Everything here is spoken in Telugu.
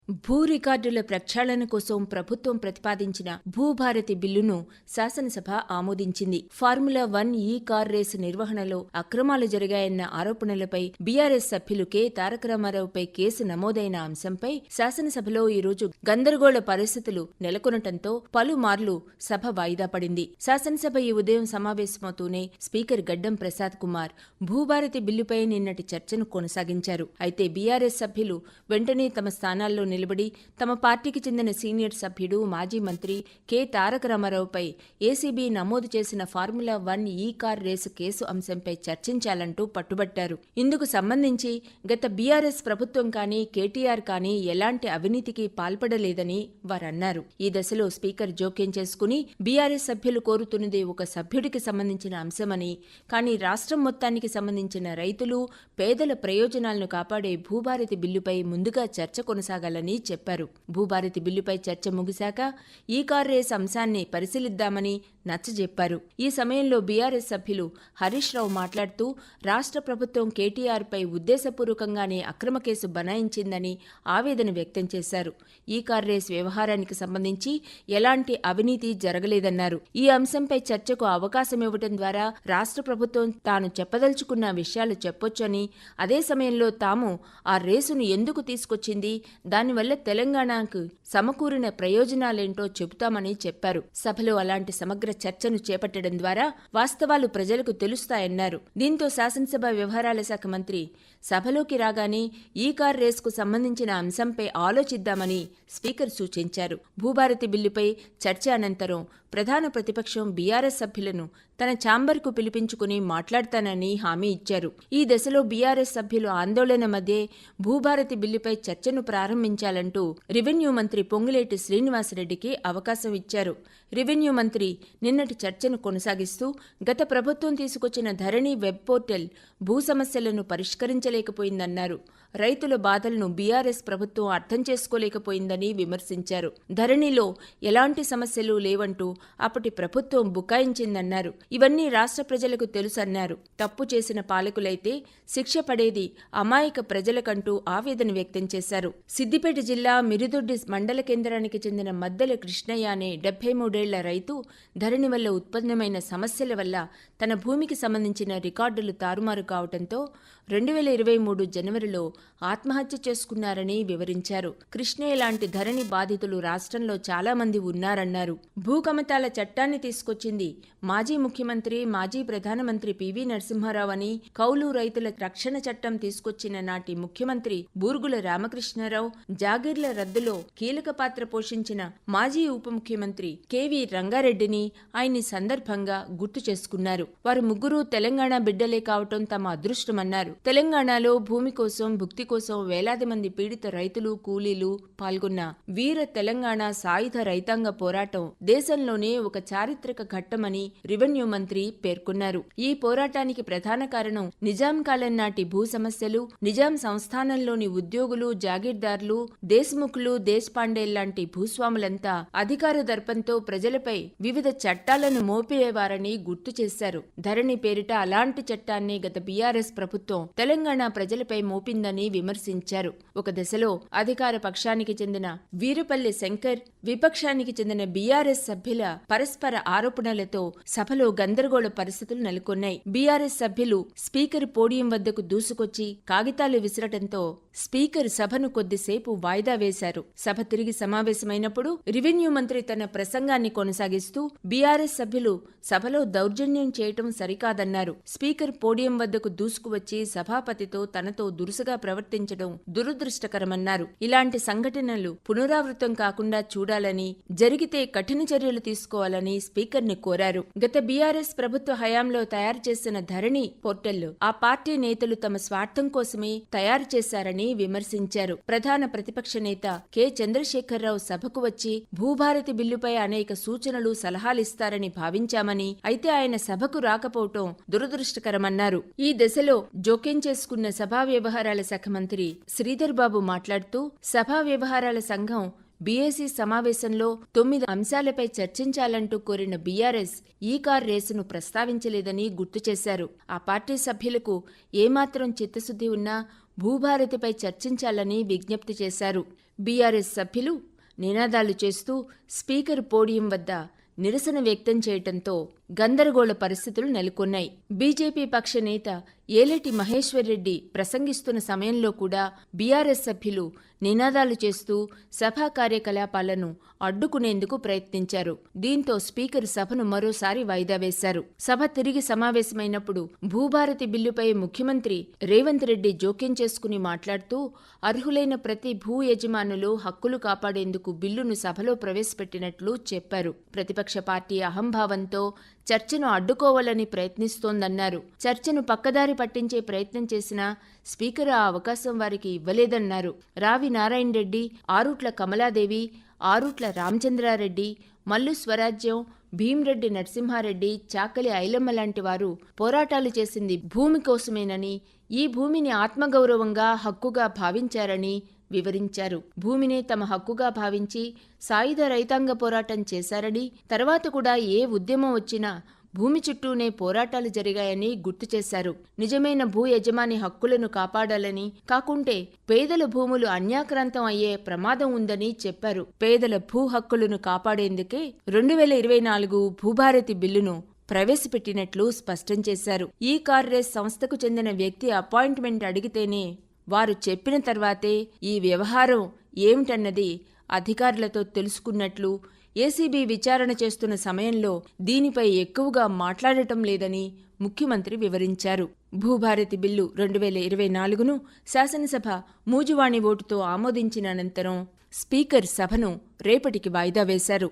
భూ రికార్డుల ప్రక్షాళన కోసం ప్రభుత్వం ప్రతిపాదించిన భూభారతి బిల్లును శాసనసభ ఆమోదించింది. ఫార్ములా 1 కార్ రేసు నిర్వహణలో అక్రమాలు జరిగాయన్న ఆరోపణలపై బీఆర్ఎస్ సభ్యులు కె తారక రామారావుపై కేసు నమోదైన అంశంపై శాసనసభలో ఈరోజు గందరగోళ పరిస్థితులు నెలకొనటంతో పలుమార్లు సభ వాయిదా పడింది. శాసనసభ ఈ ఉదయం సమావేశమవుతూనే స్పీకర్ గడ్డం ప్రసాద్ కుమార్ భూభారతి బిల్లుపై నిన్నటి చర్చను కొనసాగించారు. అయితే బీఆర్ఎస్ సభ్యులు వెంటనే తమ స్థానాల్లో నిలబడి తమ పార్టీకి చెందిన సీనియర్ సభ్యుడు మాజీ మంత్రి కె తారక రామారావుపై ఏసీబీ నమోదు చేసిన ఫార్ములా 1 కార్ రేసు కేసు అంశంపై చర్చించాలంటూ పట్టుబట్టారు. ఇందుకు సంబంధించి గత బీఆర్ఎస్ ప్రభుత్వం కానీ కేటీఆర్ కానీ ఎలాంటి అవినీతికి పాల్పడలేదని వారన్నారు. ఈ దశలో స్పీకర్ జోక్యం చేసుకుని బీఆర్ఎస్ సభ్యులు కోరుతున్నది ఒక సభ్యుడికి సంబంధించిన అంశమని, కానీ రాష్ట్రం మొత్తానికి సంబంధించిన రైతులు పేదల ప్రయోజనాలను కాపాడే భూభారతి బిల్లుపై ముందుగా చర్చ కొనసాగాలని చెప్పారు. భూభారతి బిల్లుపై చర్చ ముగిశాక ఈ కార్ రేస్ అంశాన్ని పరిశీలిద్దామని నచ్చజెప్పారు. ఈ సమయంలో బీఆర్ఎస్ సభ్యులు హరీష్ రావు మాట్లాడుతూ రాష్ట్ర ప్రభుత్వం కేటీఆర్పై ఉద్దేశపూర్వకంగానే అక్రమ కేసు బనాయించిందని ఆవేదన వ్యక్తం చేశారు. ఈ కార్ రేస్ వ్యవహారానికి సంబంధించి ఎలాంటి అవినీతి జరగలేదన్నారు. ఈ అంశంపై చర్చకు అవకాశం ఇవ్వడం ద్వారా రాష్ట్ర ప్రభుత్వం తాను చెప్పదలుచుకున్న విషయాలు చెప్పొచ్చని, అదే సమయంలో తాము ఆ రేసును ఎందుకు తీసుకొచ్చింది, దానివల్ల తెలంగాణకు సమకూరిన ప్రయోజనాలేంటో చెబుతామని చెప్పారు. సభలో అలాంటి సమగ్ర చర్చను చేపట్టడం ద్వారా వాస్తవాలు ప్రజలకు తెలుస్తాయన్నారు. దీంతో శాసనసభ వ్యవహారాల శాఖ మంత్రి సభలోకి రాగానే ఈ కార్ రేసుకు సంబంధించిన అంశంపై ఆలోచిద్దామని స్పీకర్ సూచించారు. భూభారతి బిల్లుపై చర్చ అనంతరం ప్రధాన ప్రతిపక్షం బీఆర్ఎస్ సభ్యులను తన ఛాంబర్కు పిలిపించుకుని మాట్లాడతానని హామీ ఇచ్చారు. ఈ దశలో బీఆర్ఎస్ సభ్యులు ఆందోళన మధ్యే భూభారతి బిల్లుపై చర్చను ప్రారంభించాలంటూ రెవెన్యూ మంత్రి పొంగులేటి శ్రీనివాసరెడ్డికి అవకాశం ఇచ్చారు. రెవెన్యూ మంత్రి నిన్నటి చర్చను కొనసాగిస్తూ గత ప్రభుత్వం తీసుకొచ్చిన ధరణి వెబ్ పోర్టల్ భూ సమస్యలను పరిష్కరించలేకపోయిందన్నారు. రైతుల బాధలను బీఆర్ఎస్ ప్రభుత్వం అర్థం చేసుకోలేకపోయిందని విమర్శించారు. ధరణిలో ఎలాంటి సమస్యలు లేవంటూ అప్పటి ప్రభుత్వం బుకాయించిందన్నారు. ఇవన్నీ రాష్ట్ర ప్రజలకు తెలుసన్నారు. తప్పు చేసిన పాలకులైతే శిక్ష పడేది అమాయక ప్రజలకంటూ ఆవేదన వ్యక్తం చేశారు. సిద్దిపేట జిల్లా మిరుదొడ్డి మండల కేంద్రానికి చెందిన మద్దెల కృష్ణయ్య అనే 73 రైతు ధరణి వల్ల ఉత్పన్నమైన సమస్యల వల్ల తన భూమికి సంబంధించిన రికార్డులు తారుమారు కావడంతో 2023 జనవరిలో ఆత్మహత్య చేసుకున్నారని వివరించారు. కృష్ణయ్య లాంటి ధరణి బాధితులు రాష్ట్రంలో చాలా మంది ఉన్నారన్నారు. భూకమతాల చట్టాన్ని తీసుకొచ్చింది మాజీ ముఖ్యమంత్రి, మాజీ ప్రధానమంత్రి పివి నరసింహారావు అని, కౌలు రైతుల రక్షణ చట్టం తీసుకొచ్చిన నాటి ముఖ్యమంత్రి బూర్గుల రామకృష్ణారావు, జాగీర్ల రద్దులో కీలక పాత్ర పోషించిన మాజీ ఉప ముఖ్యమంత్రి కెవి రంగారెడ్డిని ఆయన్ని సందర్భంగా గుర్తు చేసుకున్నారు. వారు ముగ్గురు తెలంగాణ బిడ్డలే కావటం తమ అదృష్టమన్నారు. తెలంగాణలో భూమి కోసం, భుక్తి కోసం వేలాది మంది పీడిత రైతులు, కూలీలు పాల్గొన్న వీర తెలంగాణ సాయుధ రైతాంగ పోరాటం దేశంలోనే ఒక చారిత్రక ఘట్టమని రెవెన్యూ మంత్రి పేర్కొన్నారు. ఈ పోరాటానికి ప్రధాన కారణం నిజాం కాలం నాటి భూ సమస్యలు, నిజాం సంస్థానంలోని ఉద్యోగులు, జాగీర్దార్లు, దేశ్ముఖ్లు, దేశపాండేల్లాంటి భూస్వాములంతా అధికార దర్పంతో ప్రజలపై వివిధ చట్టాలను మోపేవారని గుర్తు చేశారు. ధరణి పేరిట అలాంటి చట్టాన్ని గత బీఆర్ఎస్ ప్రభుత్వం తెలంగాణ ప్రజలపై మోపిందని విమర్శించారు. ఒక దశలో అధికార పక్షానికి చెందిన వీరపల్లి శంకర్, విపక్షానికి చెందిన బీఆర్ఎస్ సభ్యుల పరస్పర ఆరోపణలతో సభలో గందరగోళ పరిస్థితులు నెలకొన్నాయి. బీఆర్ఎస్ సభ్యులు స్పీకర్ పోడియం వద్దకు దూసుకొచ్చి కాగితాలు విసరటంతో స్పీకర్ సభను కొద్దిసేపు వాయిదా వేశారు. సభ తిరిగి సమావేశమైనప్పుడు రెవెన్యూ మంత్రి తన ప్రసంగాన్ని కొనసాగిస్తూ బీఆర్ఎస్ సభ్యులు సభలో దౌర్జన్యం చేయటం సరికాదన్నారు. స్పీకర్ పోడియం వద్దకు దూసుకువచ్చి సభాపతితో తనతో దురుసుగా ప్రవర్తించడం దురదృష్టకరమన్నారు. ఇలాంటి సంఘటనలు పునరావృతం కాకుండా చూడాలని, జరిగితే కఠిన చర్యలు తీసుకోవాలని స్పీకర్ని కోరారు. గత బీఆర్ఎస్ ప్రభుత్వ హయాంలో తయారు చేసిన ధరణి పోర్టల్ ఆ పార్టీ నేతలు తమ స్వార్థం కోసమే తయారు చేశారని విమర్శించారు. ప్రధాన ప్రతిపక్ష నేత కె చంద్రశేఖరరావు సభకు వచ్చి భూభారతి బిల్లుపై అనేక సూచనలు, సలహాలిస్తారని భావించామని, అయితే ఆయన సభకు రాకపోవటం దురదృష్టకరమన్నారు. ఈ దశలో జోక్యం చేసుకున్న సభా వ్యవహారాల శాఖ మంత్రి శ్రీధర్ బాబు మాట్లాడుతూ సభా వ్యవహారాల సంఘం బీఏసీ సమావేశంలో 9 అంశాలపై చర్చించాలంటూ కోరిన బీఆర్ఎస్ ఈ కార్ రేసును ప్రస్తావించలేదని గుర్తు చేశారు. ఆ పార్టీ సభ్యులకు ఏమాత్రం చిత్తశుద్ధి ఉన్నా భూభారతిపై చర్చించాలని విజ్ఞప్తి చేశారు. బీఆర్ఎస్ సభ్యులు నినాదాలు చేస్తూ స్పీకర్ పోడియం వద్ద నిరసన వ్యక్తం చేయటంతో గందరగోళ పరిస్థితులు నెలకొన్నాయి. బీజేపీ పక్ష నేత ఏలేటి మహేశ్వర్ రెడ్డి ప్రసంగిస్తున్న సమయంలో కూడా బీఆర్ఎస్ సభ్యులు నినాదాలు చేస్తూ సభా కార్యకలాపాలను అడ్డుకునేందుకు ప్రయత్నించారు. దీంతో స్పీకర్ సభను మరోసారి వాయిదా వేశారు. సభ తిరిగి సమావేశమైనప్పుడు భూభారతి బిల్లుపై ముఖ్యమంత్రి రేవంత్ రెడ్డి జోక్యం చేసుకుని మాట్లాడుతూ అర్హులైన ప్రతి భూ యజమానులు హక్కులు కాపాడేందుకు బిల్లును సభలో ప్రవేశపెట్టినట్లు చెప్పారు. ప్రతిపక్ష పార్టీ అహంభావంతో చర్చను అడ్డుకోవాలని ప్రయత్నిస్తోందన్నారు. చర్చను పక్కదారి పట్టించే ప్రయత్నం చేసినా స్పీకర్ ఆ అవకాశం వారికి ఇవ్వలేదన్నారు. రావి నారాయణ రెడ్డి, ఆరుట్ల కమలాదేవి, ఆరుట్ల రామచంద్రారెడ్డి, మల్లు స్వరాజ్యం, భీమ్రెడ్డి నరసింహారెడ్డి, చాకలి ఐలమ్మ లాంటి వారు పోరాటాలు చేసింది భూమి కోసమేనని, ఈ భూమిని ఆత్మగౌరవంగా హక్కుగా భావించారని వివరించారు. భూమినే తమ హక్కుగా భావించి సాయుధ రైతాంగ పోరాటం చేశారని, తర్వాత కూడా ఏ ఉద్యమం వచ్చినా భూమి చుట్టూనే పోరాటాలు జరిగాయని గుర్తు చేశారు. నిజమైన భూ యజమాని హక్కులను కాపాడాలని, కాకుంటే పేదల భూములు అన్యాక్రాంతం అయ్యే ప్రమాదం ఉందని చెప్పారు. పేదల భూ హక్కులను కాపాడేందుకే 2024 భూభారతి బిల్లును ప్రవేశపెట్టినట్లు స్పష్టం చేశారు. ఈ కార్ రేస్ సంస్థకు చెందిన వ్యక్తి అపాయింట్మెంట్ అడిగితేనే వారు చెప్పిన తర్వాతే ఈ వ్యవహారం ఏమిటన్నది అధికారులతో తెలుసుకున్నట్లు, ఏసీబీ విచారణ చేస్తున్న సమయంలో దీనిపై ఎక్కువగా మాట్లాడటం లేదని ముఖ్యమంత్రి వివరించారు. భూభారతి బిల్లు 2024ను శాసనసభ మూజువాణి ఓటుతో ఆమోదించిన అనంతరం స్పీకర్ సభను రేపటికి వాయిదా వేశారు.